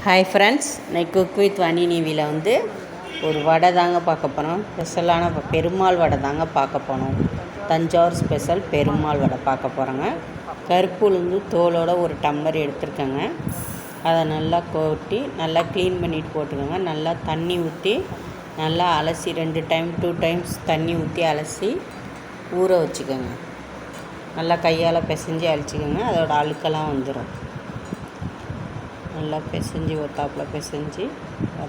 Hi friends, இன்னைக்கு cook with வனி நிவியில் ஒரு வடை தாங்க பார்க்க போனோம். ஸ்பெஷலான பெருமாள் வடை தாங்க பார்க்க போனோம். தஞ்சாவூர் ஸ்பெஷல் பெருமாள் வடை பார்க்க போகிறோங்க. கருப்பு உளுந்து தோலோட ஒரு டம்ளர் எடுத்துருக்கேங்க. அதை நல்லா கொட்டி நல்லா க்ளீன் பண்ணிவிட்டு போட்டுக்கோங்க. நல்லா தண்ணி ஊற்றி நல்லா அலசி 2 டைம்ஸ் தண்ணி ஊற்றி அலசி ஊற வச்சுக்கோங்க. நல்லா கையால் பிசைஞ்சு அழிச்சிக்கோங்க. அதோட அழுக்கெல்லாம் வந்துடும். நல்லா பிசைஞ்சு ஒத்தாப்பில் பிசைஞ்சு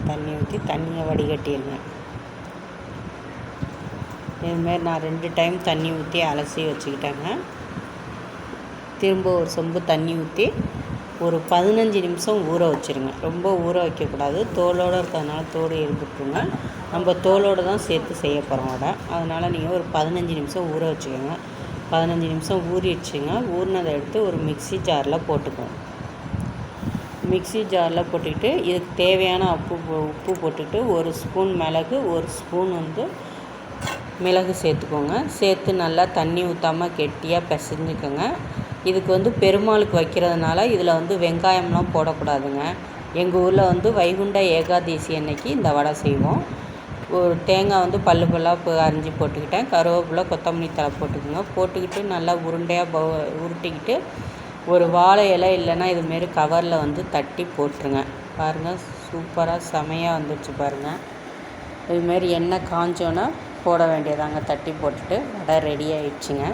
தண்ணி ஊற்றி தண்ணியை வடிகட்டிடுங்க. இதுமாரி நான் 2 டைம் தண்ணி ஊற்றி அலசி வச்சுக்கிட்டேங்க. திரும்ப ஒரு சொம்பு தண்ணி ஊற்றி ஒரு 15 நிமிஷம் ஊற வச்சுருங்க. ரொம்ப ஊற வைக்கக்கூடாது. தோலோடு இருக்கிறதுனால தோடு இருந்துட்டுருங்க. நம்ம தோலோடு தான் சேர்த்து செய்ய போகிறோம் வடை. அதனால் நீங்கள் ஒரு 15 நிமிஷம் ஊற வச்சுக்கோங்க. 15 நிமிஷம் ஊறிடுச்சுங்க. ஊறினதை எடுத்து ஒரு மிக்ஸி ஜாரில் போட்டுக்குவோம். மிக்ஸி ஜாரில் போட்டுக்கிட்டு இதுக்கு தேவையான உப்பு போட்டுக்கிட்டு 1 ஸ்பூன் மிளகு, 1 ஸ்பூன் மிளகு சேர்த்துக்கோங்க. சேர்த்து நல்லா தண்ணி ஊற்றாமல் கெட்டியாக பிசைஞ்சுக்கோங்க. இதுக்கு பெருமாளுக்கு வைக்கிறதுனால இதில் வெங்காயம்லாம் போடக்கூடாதுங்க. எங்கள் ஊரில் வைகுண்ட ஏகாதசி அன்னைக்கு இந்த வடை செய்வோம். ஒரு தேங்காய் பல்லாக அரிஞ்சு போட்டுக்கிட்டேன். கருவேப்பிலை, கொத்தமல்லி தழை போட்டுக்கோங்க. போட்டுக்கிட்டு நல்லா உருண்டையாக உருட்டிக்கிட்டு ஒரு வாழை இலை இல்லைன்னா இதுமாரி கவரில் தட்டி போட்டுருங்க. பாருங்கள், சூப்பராக செமையாக வந்துடுச்சு பாருங்கள். இதுமாரி எண்ணெய் காஞ்சோன்னா போட வேண்டியதாங்க. தட்டி போட்டுட்டு வடை ரெடி ஆகிடுச்சுங்க.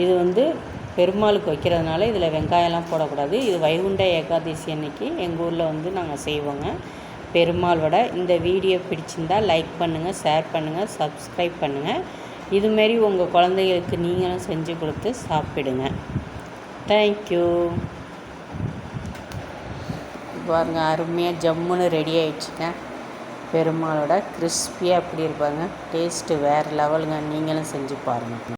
இது பெருமாளுக்கு வைக்கிறதுனால இதில் வெங்காயம்லாம் போடக்கூடாது. இது வைகுண்ட ஏகாதசி அன்னைக்கு எங்கள் ஊரில் நாங்கள் செய்வோங்க பெருமாள் வடை. இந்த வீடியோ பிடிச்சிருந்தால் லைக் பண்ணுங்கள், ஷேர் பண்ணுங்கள், சப்ஸ்கிரைப் பண்ணுங்கள். இதுமாரி உங்கள் குழந்தைகளுக்கு நீங்களும் செஞ்சு கொடுத்து சாப்பிடுங்க. தேங்க்யூ. பாருங்க, அருமையாக ஜம்முன்னு ரெடி ஆகிடுச்சுங்க. பெருமாளோட கிறிஸ்பியாக அப்படி இருப்பாங்க. டேஸ்ட்டு வேறு லெவலுங்க. நீங்களும் செஞ்சு பாருங்கள்.